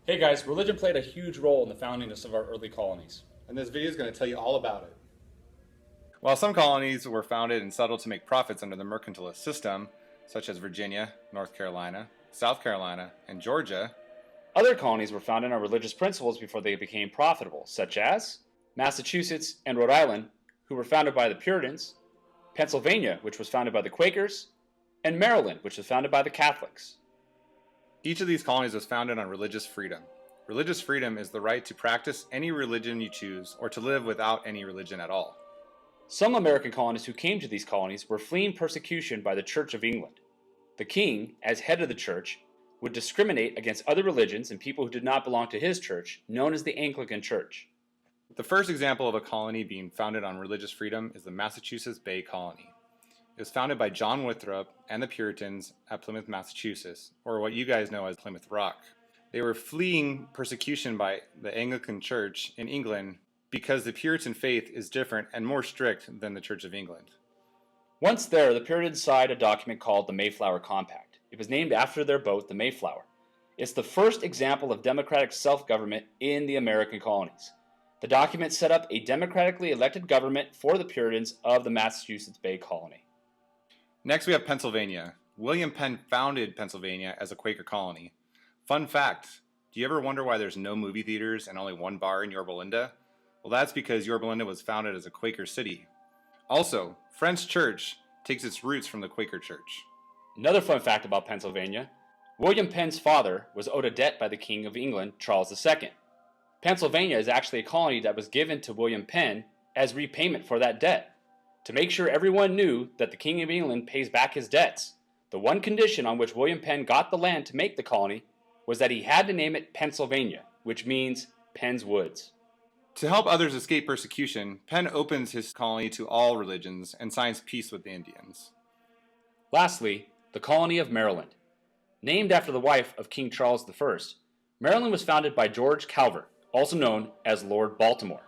Hey guys, religion played a huge role in the founding of some of our early colonies. And this video is going to tell you all about it. While some colonies were founded and settled to make profits under the mercantilist system, such as Virginia, North Carolina, South Carolina, and Georgia, Other colonies were founded on religious principles before they became profitable, such as Massachusetts and Rhode Island, who were founded by the Puritans, Pennsylvania, which was founded by the Quakers, and Maryland, which was founded by the Catholics. each of these colonies was founded on religious freedom. Religious freedom is the right to practice any religion you choose or to live without any religion at all. Some American colonists who came to these colonies were fleeing persecution by the Church of England. The king, as head of the church, would discriminate against other religions and people who did not belong to his church, known as the Anglican Church. The first example of a colony being founded on religious freedom is the Massachusetts Bay Colony. It was founded by John Winthrop and the Puritans at Plymouth, Massachusetts, or what you guys know as Plymouth Rock. They were fleeing persecution by the Anglican Church in England because the Puritan faith is different and more strict than the Church of England. Once there, the Puritans signed a document called the Mayflower Compact. It was named after their boat, the Mayflower. It's the first example of democratic self-government in the American colonies. The document set up a democratically elected government for the Puritans of the Massachusetts Bay Colony. Next we have Pennsylvania. William Penn founded Pennsylvania as a Quaker colony. Fun fact, do you ever wonder why there's no movie theaters and only one bar in Yorba Linda? Well, that's because Yorba Linda was founded as a Quaker city. Also, Friend's Church takes its roots from the Quaker Church. Another fun fact about Pennsylvania, William Penn's father was owed a debt by the King of England, Charles II. Pennsylvania is actually a colony that was given to William Penn as repayment for that debt. To make sure everyone knew that the King of England pays back his debts, the one condition on which William Penn got the land to make the colony was that he had to name it Pennsylvania, which means Penn's Woods. To help others escape persecution, Penn opens his colony to all religions and signs peace with the Indians. Lastly, the colony of Maryland. Named after the wife of King Charles I, Maryland was founded by George Calvert, also known as Lord Baltimore.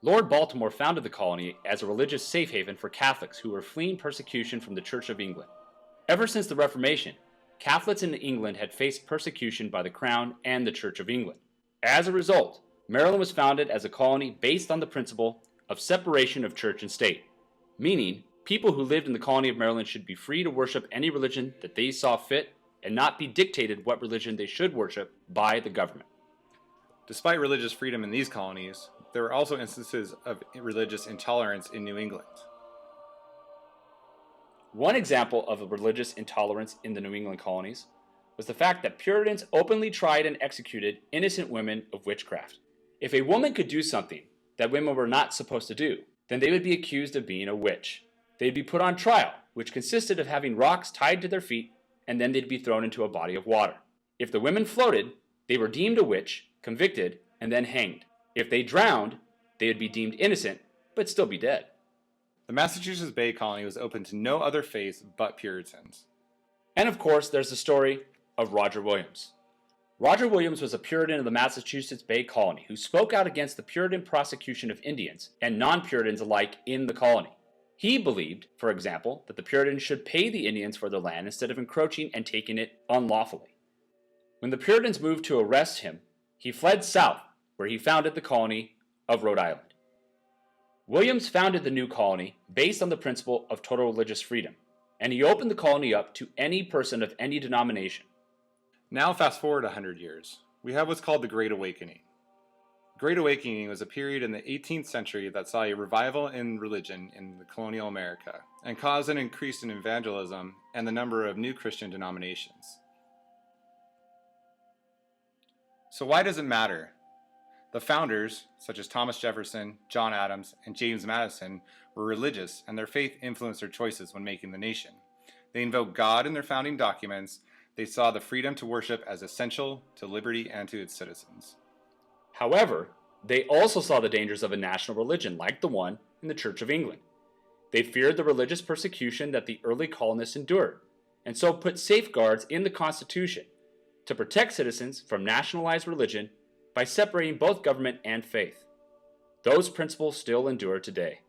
Lord Baltimore founded the colony as a religious safe haven for Catholics who were fleeing persecution from the Church of England. Ever since the Reformation, Catholics in England had faced persecution by the Crown and the Church of England. As a result, Maryland was founded as a colony based on the principle of separation of church and state, meaning people who lived in the colony of Maryland should be free to worship any religion that they saw fit and not be dictated what religion they should worship by the government. Despite religious freedom in these colonies, there were also instances of religious intolerance in New England. One example of a religious intolerance in the New England colonies was the fact that Puritans openly tried and executed innocent women of witchcraft. If a woman could do something that women were not supposed to do, then they would be accused of being a witch. They'd be put on trial, which consisted of having rocks tied to their feet, and then they'd be thrown into a body of water. If the women floated, they were deemed a witch, convicted, and then hanged. If they drowned, they would be deemed innocent, but still be dead. The Massachusetts Bay Colony was open to no other faiths but Puritans. And of course, there's the story of Roger Williams. Roger Williams was a Puritan of the Massachusetts Bay Colony who spoke out against the Puritan prosecution of Indians and non-Puritans alike in the colony. He believed, for example, that the Puritans should pay the Indians for their land instead of encroaching and taking it unlawfully. When the Puritans moved to arrest him, he fled south, where he founded the colony of Rhode Island. Williams founded the new colony based on the principle of total religious freedom, and he opened the colony up to any person of any denomination. Now fast forward 100 years. We have what's called the Great Awakening. The Great Awakening was a period in the 18th century that saw a revival in religion in the colonial America and caused an increase in evangelism and the number of new Christian denominations. So why does it matter? The founders, such as Thomas Jefferson, John Adams, and James Madison, were religious, and their faith influenced their choices when making the nation. They invoked God in their founding documents. They saw the freedom to worship as essential to liberty and to its citizens. However, they also saw the dangers of a national religion like the one in the Church of England. They feared the religious persecution that the early colonists endured, and so put safeguards in the Constitution to protect citizens from nationalized religion by separating both government and faith. Those principles still endure today.